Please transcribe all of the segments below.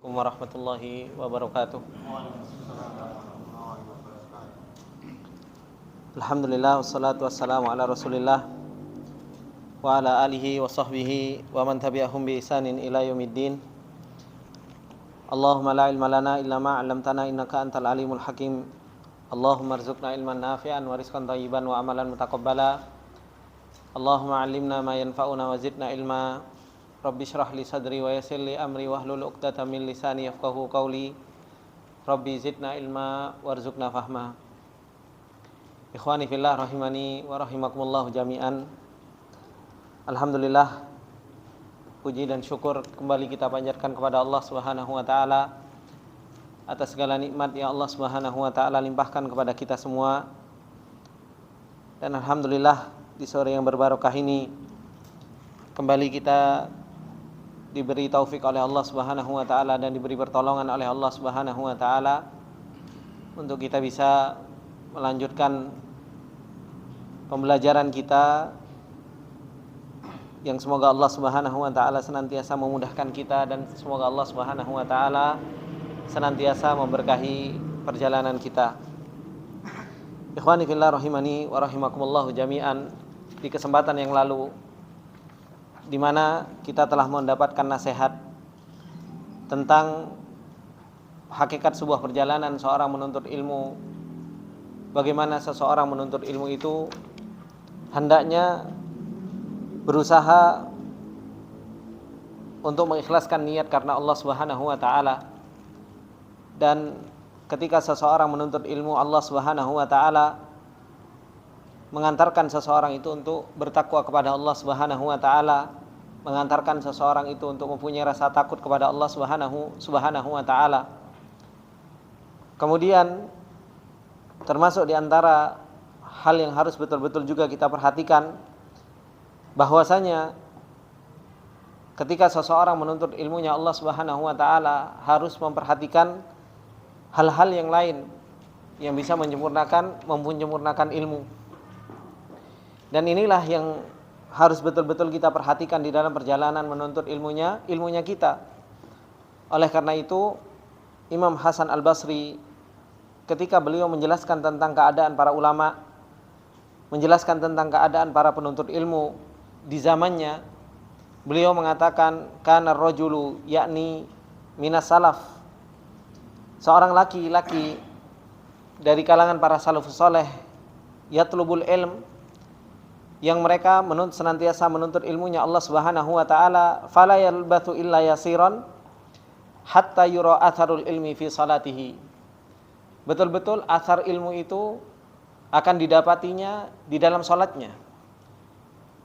Warahmatullahi wabarakatuh. Alhamdulillah wassalatu wassalamu ala Rasulillah wa ala alihi wa sahbihi wa man tabi'ahum bi ihsanin ila yaumiddin. Allahumma la ilma lana illa ma 'allamtana innaka antal alimul hakim. Allahumma arzuqna ilman nafi'an wa rizqan thayyiban wa amalan mutaqabbala. Allahumma 'allimna ma yanfa'una wa zidna ilma. Rabbi syrah li sadri wa yassir li amri wahlul 'uqdatam min lisani yafqahu qawli. Rabbi zidna ilma warzuqna fahma. Ikhwani fillah rahimani wa rahimakumullah jami'an. Alhamdulillah, puji dan syukur kembali kita panjatkan kepada Allah Subhanahu wa taala atas segala nikmat yang Allah Subhanahu wa taala limpahkan kepada kita semua. Dan alhamdulillah di sore yang berbarokah ini kembali kita diberi taufik oleh Allah Subhanahu wa taala dan diberi pertolongan oleh Allah Subhanahu wa taala untuk kita bisa melanjutkan pembelajaran kita yang semoga Allah Subhanahu wa taala senantiasa memudahkan kita dan semoga Allah Subhanahu wa taala senantiasa memberkahi perjalanan kita. Ikhwani fillah rahimani wa rahimakumullah jami'an, di kesempatan yang lalu di mana kita telah mendapatkan nasihat tentang hakikat sebuah perjalanan seorang menuntut ilmu. Bagaimana seseorang menuntut ilmu itu hendaknya berusaha untuk mengikhlaskan niat karena Allah Subhanahu wa taala. Dan ketika seseorang menuntut ilmu, Allah Subhanahu wa taala mengantarkan seseorang itu untuk bertakwa kepada Allah Subhanahu wa taala, mengantarkan seseorang itu untuk mempunyai rasa takut kepada Allah Subhanahu wa taala. Kemudian termasuk di antara hal yang harus betul-betul juga kita perhatikan bahwasanya ketika seseorang menuntut ilmunya Allah Subhanahu wa taala harus memperhatikan hal-hal yang lain yang bisa menyempurnakan ilmu. Dan inilah yang harus betul-betul kita perhatikan di dalam perjalanan menuntut ilmunya kita. Oleh karena itu, Imam Hasan Al-Basri ketika beliau menjelaskan tentang keadaan para ulama, menjelaskan tentang keadaan para penuntut ilmu di zamannya, beliau mengatakan kana rajulu yakni minas salaf, seorang laki-laki dari kalangan para salafus saleh, yatlubul ilm, yang mereka senantiasa menuntut ilmunya Allah Subhanahu wa taala, fala yalbathu illa yasiran hatta yura atharul ilmi fi salatihi. Betul-betul athar ilmu itu akan didapatinya di dalam salatnya,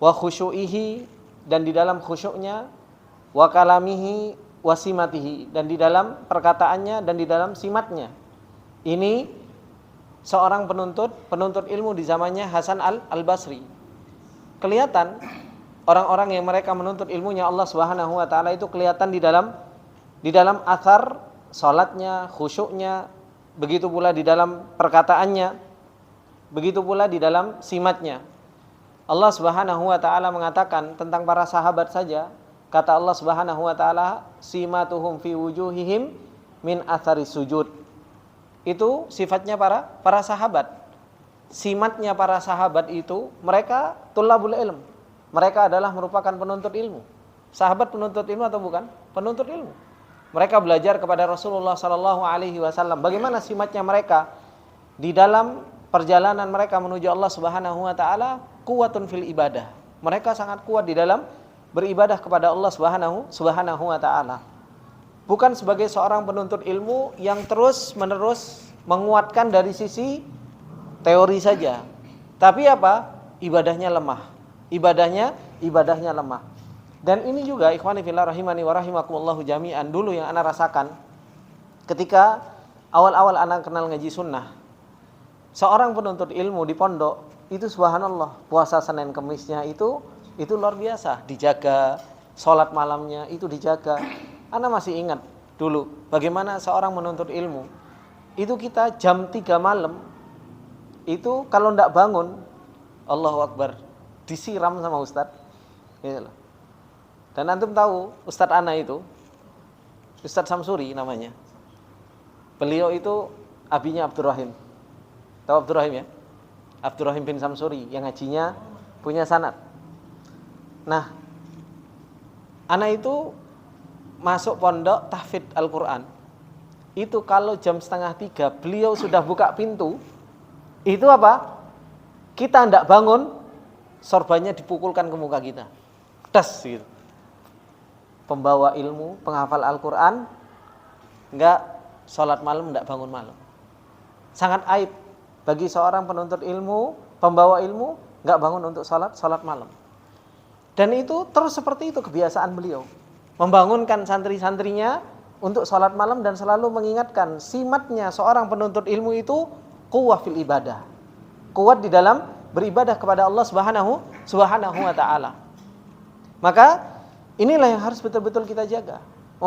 wa khusyu'ihi, dan di dalam khusyuknya, wa kalamihi wa simatihi, dan di dalam perkataannya dan di dalam simatnya. Ini seorang penuntut ilmu di zamannya Hasan Al-Basri. Kelihatan orang-orang yang mereka menuntut ilmunya Allah Subhanahu wa taala itu kelihatan di dalam athar salatnya, khusyuknya, begitu pula di dalam perkataannya, begitu pula di dalam simatnya. Allah Subhanahu wa taala mengatakan tentang para sahabat saja, kata Allah Subhanahu wa taala, simatuhum fi wujuhihim min athari sujud. Itu sifatnya para sahabat. Simatnya para sahabat itu mereka tulabul ilm. Mereka adalah merupakan penuntut ilmu. Sahabat penuntut ilmu atau bukan? Penuntut ilmu. Mereka belajar kepada Rasulullah sallallahu alaihi wasallam. Bagaimana simatnya mereka di dalam perjalanan mereka menuju Allah Subhanahu wa taala? Quwwatun fil ibadah. Mereka sangat kuat di dalam beribadah kepada Allah Subhanahu wa taala. Bukan sebagai seorang penuntut ilmu yang terus-menerus menguatkan dari sisi teori saja. Tapi apa? Ibadahnya lemah. Ibadahnya lemah. Dan ini juga ikhwani fillah rahimani wa rahimakumullah jami'an, dulu yang ana rasakan ketika awal-awal ana kenal ngaji sunnah. Seorang penuntut ilmu di pondok itu subhanallah, puasa Senin Kemisnya itu luar biasa, dijaga, sholat malamnya itu dijaga. Ana masih ingat dulu bagaimana seorang menuntut ilmu itu kita jam 3 malam itu kalau ndak bangun, Allahu Akbar, disiram sama Ustadz. Dan antum tahu Ustadz Ana itu Ustadz Samsuri namanya. Beliau itu abinya Abdurrahim. Tahu Abdurrahim ya? Abdurrahim bin Samsuri yang ngajinya punya sanad. Nah, anak itu masuk pondok tahfidz Al-Quran. Itu kalau jam 2:30 beliau sudah buka pintu, itu apa? Kita hendak bangun, sorbannya dipukulkan ke muka kita. Das gitu. Pembawa ilmu, penghafal Al-Quran, enggak sholat malam, enggak bangun malam. Sangat aib bagi seorang penuntut ilmu, pembawa ilmu, enggak bangun untuk sholat malam. Dan itu terus seperti itu kebiasaan beliau. Membangunkan santri-santrinya untuk sholat malam dan selalu mengingatkan simatnya seorang penuntut ilmu itu quwwah fil ibadah. Kuat di dalam beribadah kepada Allah Subhanahu wa taala. Maka inilah yang harus betul-betul kita jaga.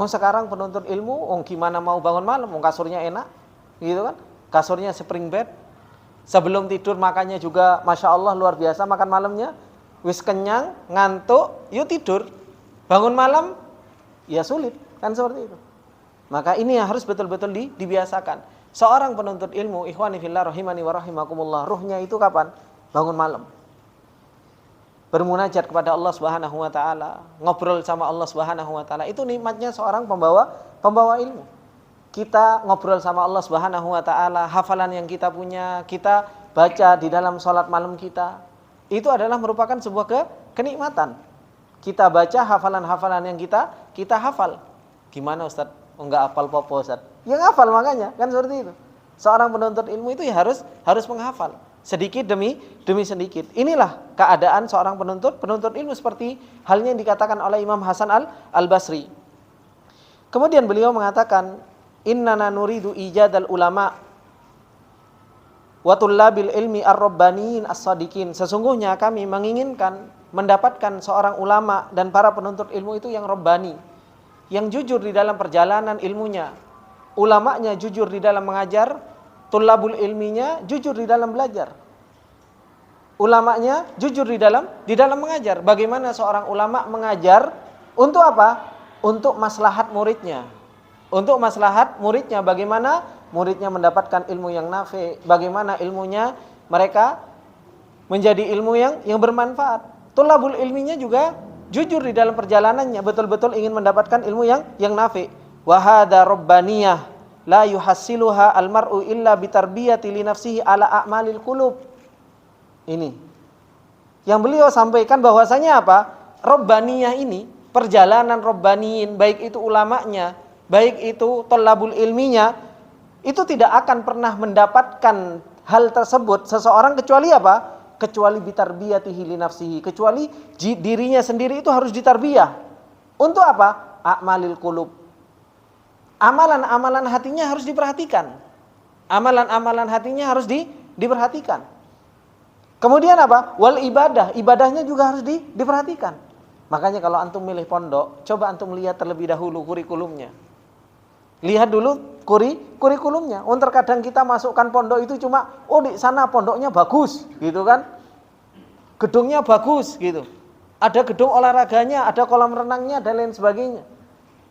Sekarang penuntut ilmu, gimana mau bangun malam, kasurnya enak, gitu kan? Kasurnya spring bed. Sebelum tidur makannya juga Masya Allah luar biasa makan malamnya. Wis kenyang, ngantuk, yuk tidur. Bangun malam, ya sulit, kan seperti itu. Maka ini yang harus betul-betul dibiasakan. Seorang penuntut ilmu, ikhwani fillah rahimani wa rahimakumullah, ruhnya itu kapan? Bangun malam. Bermunajat kepada Allah Subhanahu wa taala, ngobrol sama Allah Subhanahu wa taala. Itu nikmatnya seorang pembawa ilmu. Kita ngobrol sama Allah Subhanahu wa taala, hafalan yang kita punya, kita baca di dalam salat malam kita. Itu adalah merupakan sebuah kenikmatan. Kita baca hafalan-hafalan yang kita hafal. Gimana Ustaz? Enggak hafal apa-apa Ustaz? Ya hafal makanya, kan seperti itu. Seorang penuntut ilmu itu ya harus menghafal. Sedikit demi sedikit. Inilah keadaan seorang penuntut ilmu seperti halnya yang dikatakan oleh Imam Hasan al-Basri. Kemudian beliau mengatakan, "Innana nuridu ijadal ulama wa tullabil ilmi ar-rabbaniyin as-sadiqin." Sesungguhnya kami menginginkan mendapatkan seorang ulama dan para penuntut ilmu itu yang rabbani, yang jujur di dalam perjalanan ilmunya. Ulamanya jujur di dalam mengajar, tullabul ilminya jujur di dalam belajar. Ulamanya jujur di dalam mengajar. Bagaimana seorang ulama mengajar untuk apa? Untuk maslahat muridnya. Untuk maslahat muridnya, bagaimana muridnya mendapatkan ilmu yang nafi, bagaimana ilmunya mereka menjadi ilmu yang bermanfaat. Tullabul ilminya juga jujur di dalam perjalanannya, betul-betul ingin mendapatkan ilmu yang nafi. Wa hadza rabbaniyah la yuhassiluha almar'u illa bitarbiyati li nafsihi ala a'malil qulub. Ini yang beliau sampaikan bahwasanya apa? Rabbaniyah ini, perjalanan rabbaniin, baik itu ulamanya, baik itu thalabul ilminya, itu tidak akan pernah mendapatkan hal tersebut seseorang kecuali apa? Kecuali bitarbiyatihi li nafsihi, kecuali dirinya sendiri itu harus ditarbiyah. Untuk apa? A'malil qulub. Amalan-amalan hatinya harus diperhatikan. Amalan-amalan hatinya harus diperhatikan. Kemudian apa? Wal ibadah, ibadahnya juga harus diperhatikan. Makanya kalau antum milih pondok, coba antum lihat terlebih dahulu kurikulumnya. Lihat dulu kurikulumnya. Terkadang kita masukkan pondok itu cuma, di sana pondoknya bagus, gitu kan? Gedungnya bagus, gitu. Ada gedung olahraganya, ada kolam renangnya dan lain sebagainya.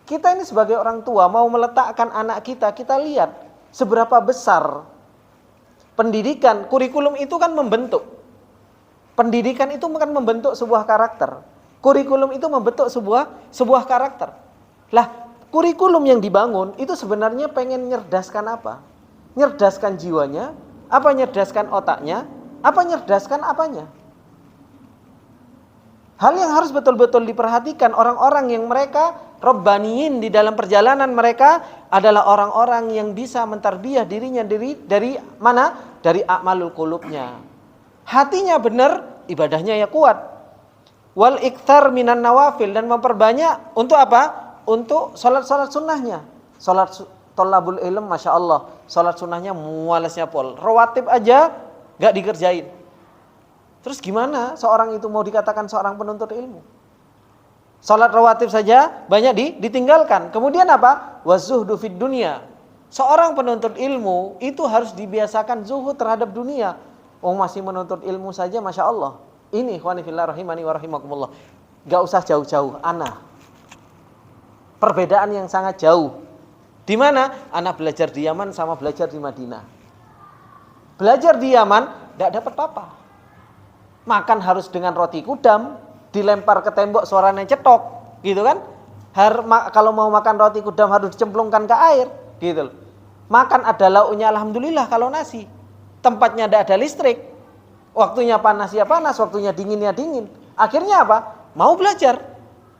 Kita ini sebagai orang tua mau meletakkan anak kita lihat seberapa besar pendidikan. Kurikulum itu kan membentuk. Pendidikan itu kan membentuk sebuah karakter. Kurikulum itu membentuk sebuah karakter. Lah, kurikulum yang dibangun itu sebenarnya pengen nyerdaskan apa? Nyerdaskan jiwanya, apa nyerdaskan otaknya, apa nyerdaskan apanya? Hal yang harus betul-betul diperhatikan orang-orang yang mereka rabbaniyin di dalam perjalanan mereka adalah orang-orang yang bisa mentarbiyah dirinya dari mana? Dari a'malul qulubnya. Hatinya benar, ibadahnya ya kuat. Wal iktsar minan nawafil, dan memperbanyak untuk apa? Untuk salat-salat sunnahnya. Salat thalabul ilm, Masya Allah, salat sunnahnya mualasnya pol. Rawatib aja gak dikerjain. Terus gimana seorang itu mau dikatakan seorang penuntut ilmu? Salat rawatib saja banyak ditinggalkan. Kemudian apa? Wazuhdu fid dunya. Seorang penuntut ilmu itu harus dibiasakan zuhud terhadap dunia. Masih menuntut ilmu saja, Masya Allah. Ini ikhwani fillah rahimani wa rahimakumullah. Gak usah jauh-jauh, ana. Perbedaan yang sangat jauh. Di mana? Anak belajar di Yaman sama belajar di Madinah. Belajar di Yaman tidak dapat apa-apa. Makan harus dengan roti kudam, dilempar ke tembok suaranya cetok, gitu kan? Kalau mau makan roti kudam harus dicemplungkan ke air, gitu loh. Makan ada lauknya alhamdulillah kalau nasi. Tempatnya tidak ada listrik. Waktunya panas ya panas, waktunya dingin ya dingin. Akhirnya apa? Mau belajar,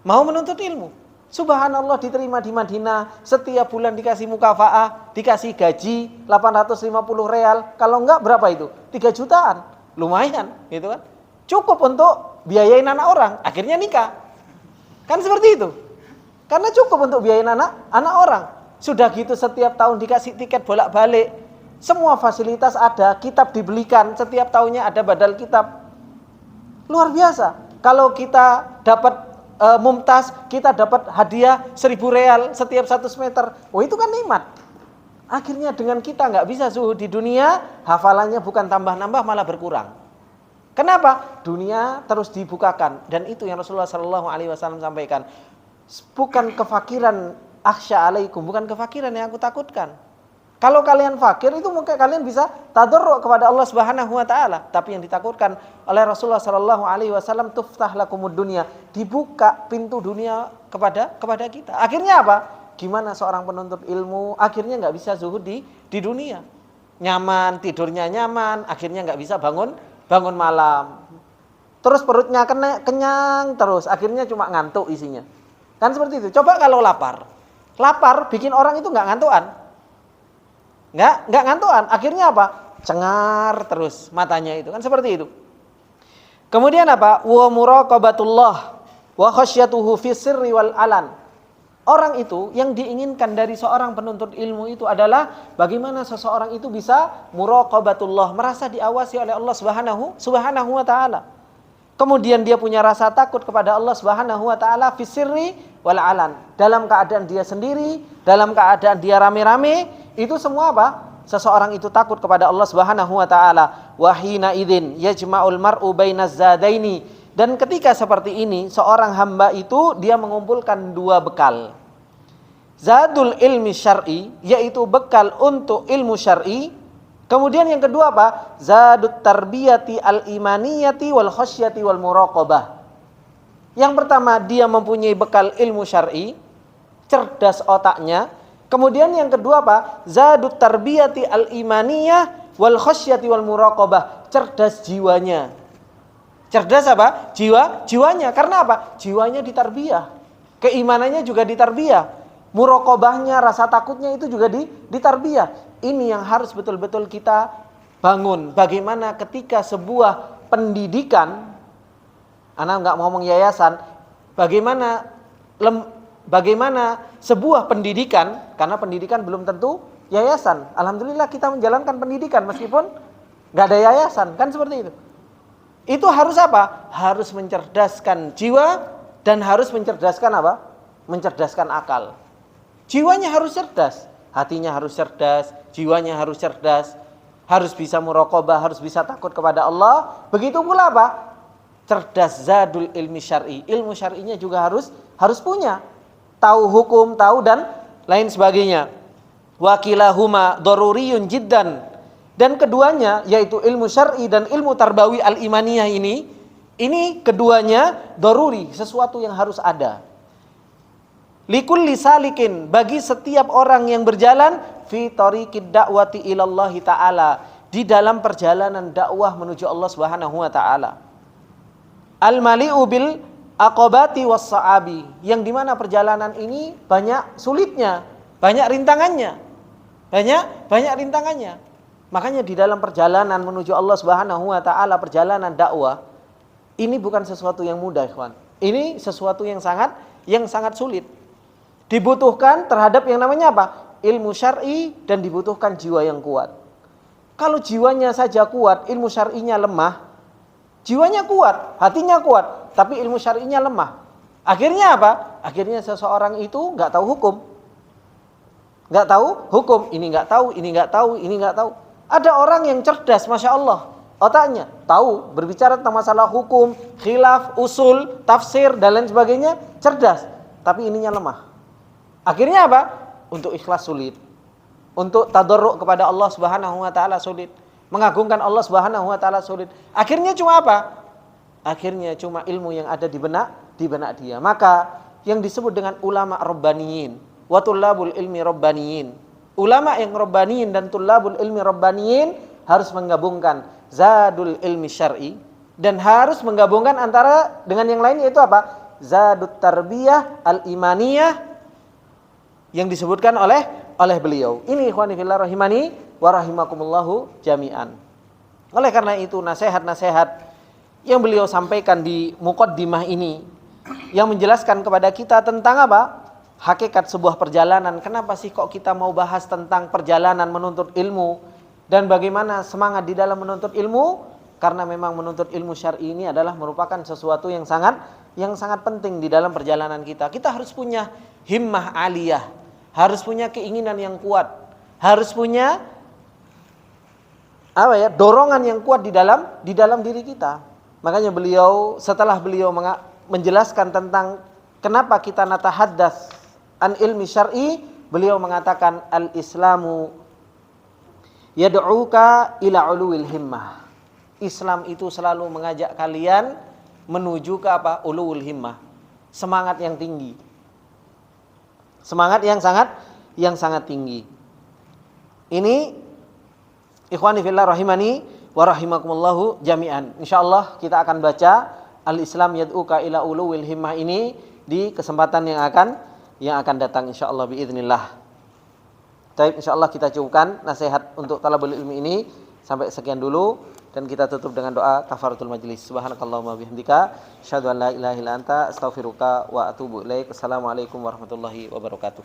mau menuntut ilmu. Subhanallah, diterima di Madinah, setiap bulan dikasih mukafaah, dikasih gaji 850 real. Kalau enggak berapa itu? 3 jutaan. Lumayan, gitu kan? Cukup untuk biayain anak orang. Akhirnya nikah. Kan seperti itu. Karena cukup untuk biayain anak orang. Sudah gitu setiap tahun dikasih tiket bolak-balik. Semua fasilitas ada, kitab dibelikan, setiap tahunnya ada badal kitab. Luar biasa. Kalau kita dapat mumtaz, kita dapat hadiah 1000 real setiap 100 meter. Oh, itu kan nikmat. Akhirnya dengan kita nggak bisa zuhud di dunia, hafalannya bukan tambah-nambah malah berkurang. Kenapa? Dunia terus dibukakan, dan itu yang Rasulullah SAW sampaikan. Bukan kefakiran akhsya alaikum, bukan kefakiran yang aku takutkan. Kalau kalian fakir itu mungkin kalian bisa tadarruk kepada Allah Subhanahu wa taala, tapi yang ditakutkan oleh Rasulullah sallallahu alaihi wasallam tuftah lakumud dunya, dibuka pintu dunia kepada kita. Akhirnya apa? Gimana seorang penuntut ilmu akhirnya enggak bisa zuhud di dunia. Nyaman, tidurnya nyaman, akhirnya enggak bisa bangun malam. Terus perutnya kenyang terus, akhirnya cuma ngantuk isinya. Kan seperti itu. Coba kalau lapar. Lapar bikin orang itu enggak ngantukan. Enggak ngantukan. Akhirnya apa? Cengar terus matanya itu. Kan seperti itu. Kemudian apa? Wa muraqabatullah wa khasyatuhu fis sirri wal alan. Orang itu yang diinginkan dari seorang penuntut ilmu itu adalah bagaimana seseorang itu bisa muraqabatullah, merasa diawasi oleh Allah Subhanahu wa taala. Kemudian dia punya rasa takut kepada Allah Subhanahu wa taala fis sirri wal alan. Dalam keadaan dia sendiri, dalam keadaan dia rame-rame, itu semua apa? Seseorang itu takut kepada Allah Subhanahu wa taala. Wa hina idzin yajma'ul mar'u bainaz zadaini. Dan ketika seperti ini, seorang hamba itu dia mengumpulkan 2 bekal. Zadul ilmi syar'i, yaitu bekal untuk ilmu syar'i. Kemudian yang kedua apa? Zadut tarbiyati al-imaniyati wal khasyati wal muraqabah. Yang pertama, dia mempunyai bekal ilmu syar'i, cerdas otaknya. Kemudian yang kedua apa? Zadut tarbiyati al-imaniyah wal khasyati wal muraqabah, cerdas jiwanya. Cerdas apa? Jiwanya. Karena apa? Jiwanya ditarbiyah. Keimanannya juga ditarbiyah. Muraqabahnya, rasa takutnya itu juga ditarbiyah. Ini yang harus betul-betul kita bangun. Bagaimana ketika sebuah pendidikan, anak nggak ngomong yayasan, bagaimana sebuah pendidikan, karena pendidikan belum tentu yayasan. Alhamdulillah kita menjalankan pendidikan meskipun nggak ada yayasan, kan seperti itu. Itu harus apa? Harus mencerdaskan jiwa dan harus mencerdaskan apa? Mencerdaskan akal. Jiwanya harus cerdas, hatinya harus cerdas, jiwanya harus cerdas, harus bisa muraqabah, harus bisa takut kepada Allah. Begitu pula apa? Cerdas zadul ilmi syar'i. Ilmu syar'inya juga harus punya. Tahu hukum, tahu dan lain sebagainya. Wa kilahuma daruriyun jiddan. Dan keduanya yaitu ilmu syar'i dan ilmu tarbawi al-imaniyah ini keduanya daruri, sesuatu yang harus ada. Likulli salikin, bagi setiap orang yang berjalan fi tariqid da'wati ilallahi ta'ala, di dalam perjalanan dakwah menuju Allah Subhanahu wa taala. Al-mali'u bil aqabati was sa'abi, yang dimana perjalanan ini banyak sulitnya, banyak rintangannya. Banyak rintangannya. Makanya di dalam perjalanan menuju Allah Subhanahu wa taala, perjalanan dakwah, ini bukan sesuatu yang mudah, ikhwan. Ini sesuatu yang sangat sulit. Dibutuhkan terhadap yang namanya apa? Ilmu syar'i, dan dibutuhkan jiwa yang kuat. Kalau jiwanya saja kuat, ilmu syar'inya lemah, jiwanya kuat, hatinya kuat, tapi ilmu syar'inya lemah. Akhirnya apa? Akhirnya seseorang itu enggak tahu hukum. Enggak tahu hukum, ini enggak tahu, ini enggak tahu, ini enggak tahu. Ada orang yang cerdas, Masya Allah, otaknya tahu berbicara tentang masalah hukum, khilaf, usul, tafsir dan lain sebagainya, cerdas, tapi ininya lemah. Akhirnya apa? Untuk ikhlas sulit. Untuk tadarruk kepada Allah Subhanahu wa taala sulit. Mengagungkan Allah Subhanahu wa taala sulit. Akhirnya cuma apa? Akhirnya cuma ilmu yang ada di benak dia. Maka yang disebut dengan ulama rabbaniyin, wa tullabul ilmi rabbaniyin. Ulama yang rabbaniyin dan tullabul ilmi rabbaniyin harus menggabungkan zadul ilmi syar'i dan harus menggabungkan antara dengan yang lain, yaitu apa? Zadut tarbiyah al-imaniyah yang disebutkan oleh beliau. Ini ikhwani fillah rahimani wa rahimakumullahu jami'an. Oleh karena itu nasihat-nasihat yang beliau sampaikan di muqaddimah ini yang menjelaskan kepada kita tentang apa? Hakikat sebuah perjalanan. Kenapa sih kok kita mau bahas tentang perjalanan menuntut ilmu dan bagaimana semangat di dalam menuntut ilmu? Karena memang menuntut ilmu syar'i ini adalah merupakan sesuatu yang sangat penting di dalam perjalanan kita. Kita harus punya himmah aliyah, harus punya keinginan yang kuat, harus punya dorongan yang kuat di dalam diri kita. Makanya setelah beliau menjelaskan tentang kenapa kita natahaddas an ilmi syar'i, beliau mengatakan al-islamu yad'uka ila uluwil himmah. Islam itu selalu mengajak kalian menuju ke apa? Uluwul himmah. Semangat yang tinggi. Semangat yang sangat tinggi. Ini ikhwani fillah rahimani wa rahimakumullahu jami'an. Insyaallah kita akan baca al-Islam yad'uka ila uluwil himmah ini di kesempatan yang akan datang insyaallah biiznillah. Baik, insyaallah kita cukupkan nasihat untuk talabul ilmi ini sampai sekian dulu dan kita tutup dengan doa kafaratul majlis. Subhanakallahumma bihamdika asyhadu an la ilaha illa anta astaghfiruka wa atubu ilaik. Assalamualaikum warahmatullahi wabarakatuh.